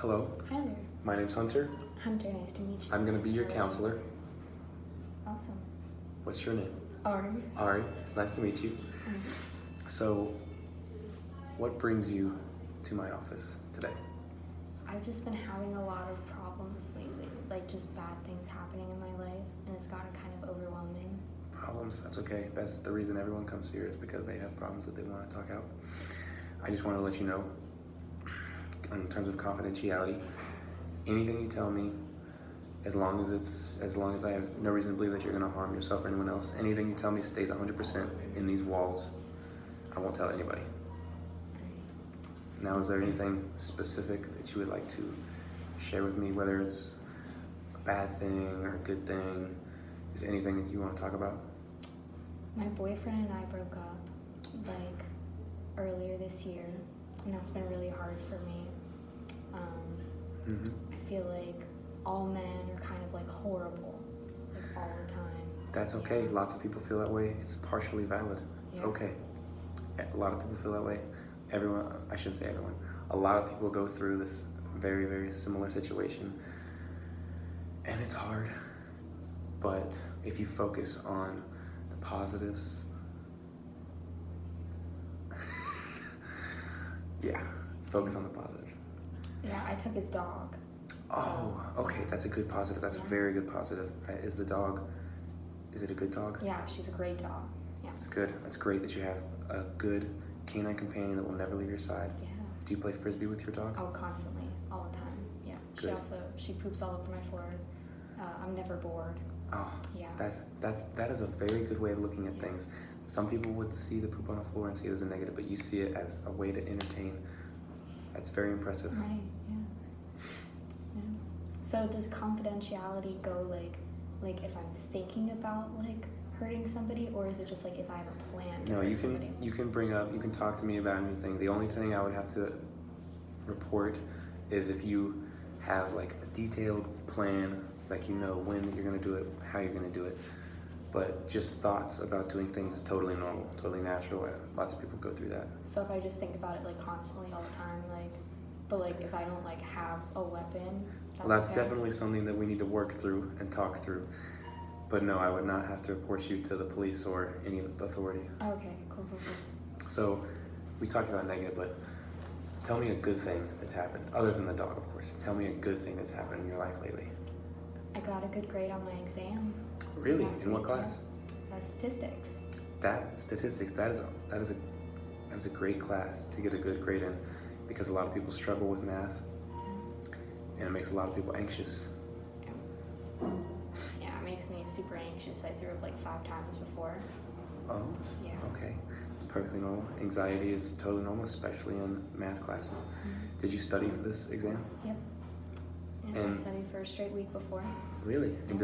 Hello, Hi there. my name's Hunter. Hunter, nice to meet you. I'm going to be your Sorry. counselor. Awesome. What's your name? Ari. Ari. It's nice to meet you. So, what brings you to my office today? I've just been having a lot of problems lately, like just bad things happening in my life, and it's gotten kind of overwhelming. Problems? That's okay. That's the reason everyone comes here, is because they have problems that they want to talk out. I just want to let you know, in terms of confidentiality, anything you tell me, as long as I have no reason to believe that you're going to harm yourself or anyone else, anything you tell me stays 100% in these walls. I won't tell anybody. Now, is there anything specific that you would like to share with me, whether it's a bad thing or a good thing? Is there anything that you want to talk about? My boyfriend and I broke up, like, earlier this year, and that's been really hard for me. I feel like all men are kind of, like, horrible, like, all the time. That's okay. Lots of people feel that way. It's partially valid. It's okay. Yeah, a lot of people feel that way. Everyone, I shouldn't say everyone, a lot of people go through this very, very similar situation. And it's hard. But if you focus on the positives, focus on the positives. Yeah, I took his dog. Oh, okay, that's a good positive. That's a very good positive. Is it a good dog? Yeah, she's a great dog. Yeah. It's good. It's great that you have a good canine companion that will never leave your side. Yeah. Do you play Frisbee with your dog? Oh, constantly, all the time. Yeah. Good. She poops all over my floor. I'm never bored. Oh, yeah. That is a very good way of looking at things. Some people would see the poop on the floor and see it as a negative, but you see it as a way to entertain. That's very impressive. Right. Yeah. So does confidentiality go like if I'm thinking about like hurting somebody, or is it just like if I have a plan to hurt somebody? You can talk to me about anything. The only thing I would have to report is if you have like a detailed plan, like you know when you're gonna do it, how you're gonna do it. But just thoughts about doing things is totally normal, totally natural. Lots of people go through that. So if I just think about it like constantly all the time, but if I don't like have a weapon, that's definitely something that we need to work through and talk through. But no, I would not have to report you to the police or any authority. Okay, cool. So we talked about negative, but tell me a good thing that's happened, other than the dog, of course. Tell me a good thing that's happened in your life lately. I got a good grade on my exam. Really? In what class? Statistics. Statistics. That is a great class to get a good grade in, because a lot of people struggle with math, and it makes a lot of people anxious. Yeah, it makes me super anxious. I threw up like 5 times before. Oh. Yeah. Okay. It's perfectly normal. Anxiety is totally normal, especially in math classes. Did you study for this exam? Yep. And I studied for a straight week before. Really? And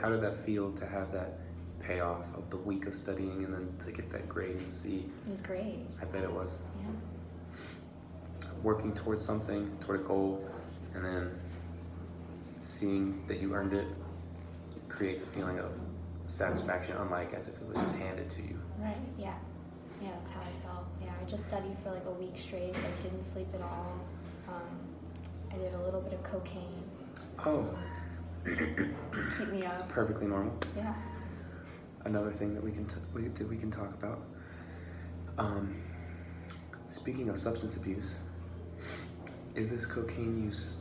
how did that feel to have that payoff of the week of studying and then to get that grade and C? It was great. I bet it was. Yeah. Working towards something, toward a goal, and then seeing that you earned it creates a feeling of satisfaction, unlike as if it was just handed to you. Right, yeah. Yeah, that's how I felt. Yeah, I just studied for like a week straight. I didn't sleep at all. I did a little bit of cocaine. Oh. To keep me up. It's perfectly normal. Yeah. Another thing that we can talk about. Speaking of substance abuse, is this cocaine use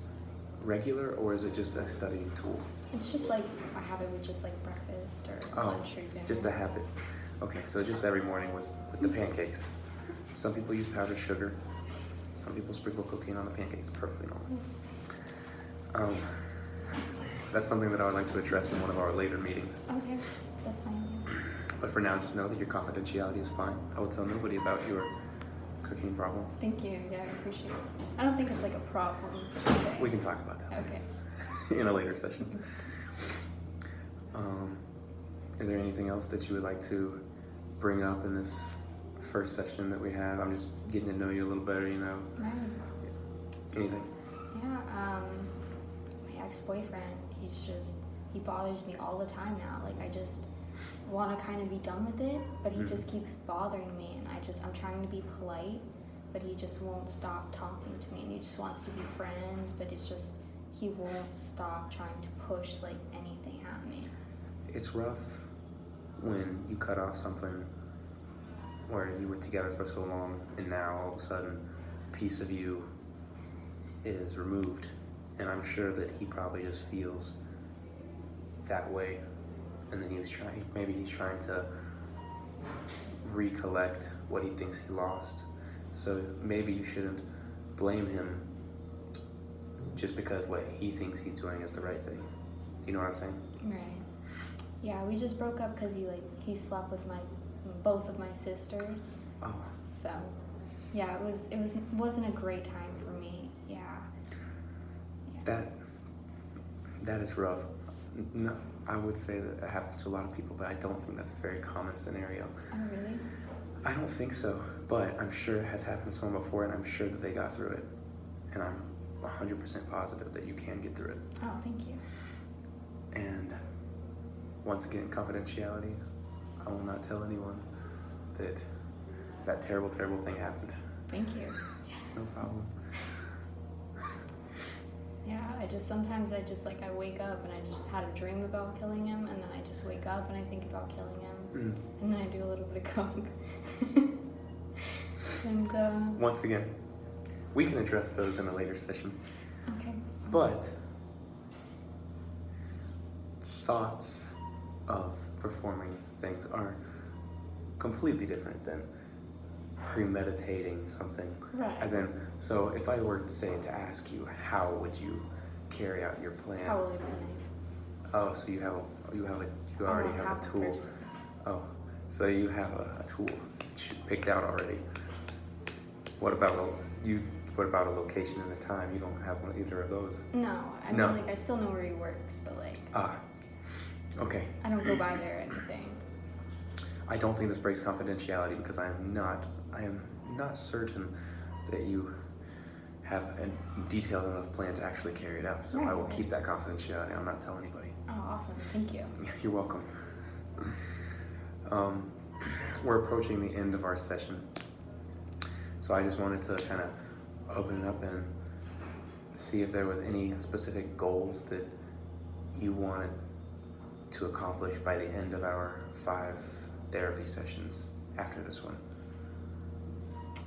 regular, or is it just a studying tool? It's just like I have it with just like breakfast or lunch or dinner. Just a habit. Okay, so just every morning with the pancakes. Some people use powdered sugar. Some people sprinkle cocaine on the pancakes. Perfectly normal. That's something that I would like to address in one of our later meetings. Okay, that's fine. Yeah. But for now, just know that your confidentiality is fine. I will tell nobody about your cocaine problem. Thank you. Yeah, I appreciate it. I don't think it's like a problem. Per se. We can talk about that Okay. in a later session. Is there anything else that you would like to bring up in this first session that we have? I'm just getting to know you a little better, you know. Right. Anything? Yeah. My ex-boyfriend, he bothers me all the time now. Like I just want to kind of be done with it, but he just keeps bothering me, and I'm trying to be polite, but he just won't stop talking to me, and he just wants to be friends, but it's just he won't stop trying to push like anything at me. It's rough when you cut off something where you were together for so long, and now all of a sudden a piece of you is removed, and I'm sure that he probably just feels that way, and then he's trying to recollect what he thinks he lost. So maybe you shouldn't blame him just because what he thinks he's doing is the right thing. Do you know what I'm saying? Right. Yeah, we just broke up because he slept with both of my sisters. Oh. So, yeah, it wasn't a great time for me. Yeah. That is rough. No, I would say that it happens to a lot of people, but I don't think that's a very common scenario. Oh, really? I don't think so, but I'm sure it has happened to someone before, and I'm sure that they got through it. And I'm 100% positive that you can get through it. Oh, thank you. And once again, confidentiality. I will not tell anyone that terrible, terrible thing happened. Thank you. No problem. Yeah, sometimes I wake up and I just had a dream about killing him, and then I just wake up and I think about killing him, and then I do a little bit of coke. And once again, we can address those in a later session. Okay. But thoughts of performing things are completely different than premeditating something. Right. As in, so if I were to ask you, how would you carry out your plan? Probably with a knife. Oh, so you already have a tool. Person. Oh, so you have a tool picked out already. What about a location and a time? You don't have either of those. No, I mean, I still know where he works, but okay. I don't go by there or anything. I don't think this breaks confidentiality because I am not certain that you have a detailed enough plan to actually carry it out. So I will keep that confidentiality. I'm not telling anybody. Oh, awesome. Thank you. You're welcome. We're approaching the end of our session. So I just wanted to kind of open it up and see if there was any specific goals that you wanted to accomplish by the end of our 5 therapy sessions after this one.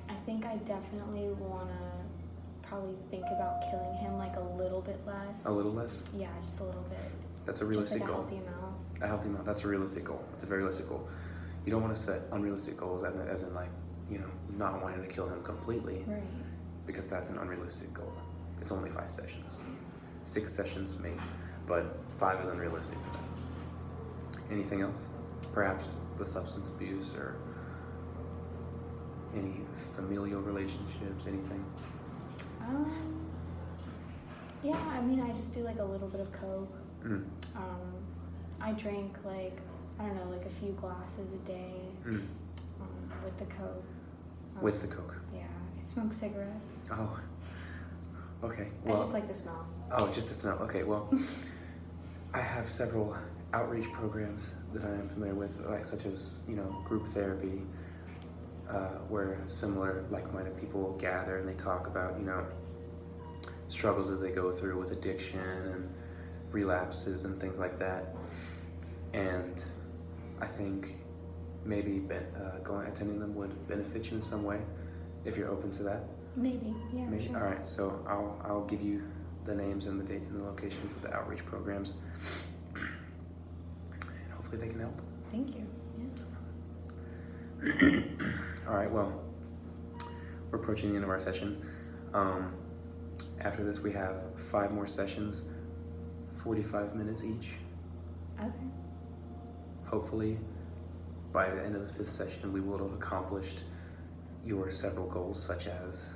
I think I definitely want to probably think about killing him like a little bit less. A little less? Yeah, just a little bit. That's a realistic just like goal. A healthy amount. A healthy amount. That's a realistic goal. It's a very realistic goal. You don't want to set unrealistic goals as in like, not wanting to kill him completely. Right. Because that's an unrealistic goal. It's only 5 sessions. 6 sessions maybe, but 5 is unrealistic. Anything else? Perhaps the substance abuse or any familial relationships, anything? Yeah, I mean, I just do like a little bit of coke. Mm. I drink like a few glasses a day. With the coke. With the coke? Yeah, I smoke cigarettes. Oh, okay. Well, I just like the smell. Oh, just the smell. Okay, well, I have several outreach programs that I am familiar with, such as, group therapy, where similar like-minded people gather and they talk about, struggles that they go through with addiction and relapses and things like that. And I think maybe attending them would benefit you in some way, if you're open to that. Maybe, yeah. Maybe. Sure. All right, so I'll give you the names and the dates and the locations of the outreach programs, and hopefully they can help. Thank you. Yeah. All right, well, we're approaching the end of our session. After this, we have 5 more sessions, 45 minutes each. Okay. Hopefully, by the end of the 5th session, we will have accomplished your several goals, such as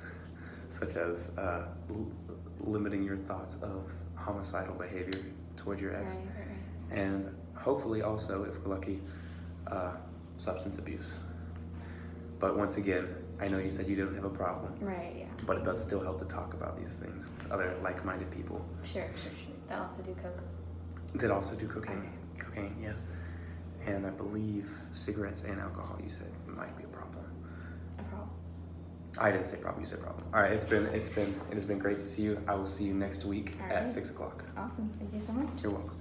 limiting your thoughts of homicidal behavior toward your ex, Right. and hopefully also, if we're lucky, substance abuse. But once again, I know you said you didn't have a problem. Right, yeah. But it does still help to talk about these things with other like-minded people. Sure. That also do coke. That also do cocaine. Okay. Cocaine, yes. And I believe cigarettes and alcohol, you said, might be a problem. A problem. I didn't say problem. You said problem. All right. It has been great to see you. I will see you next week at 6 o'clock. Awesome. Thank you so much. You're welcome.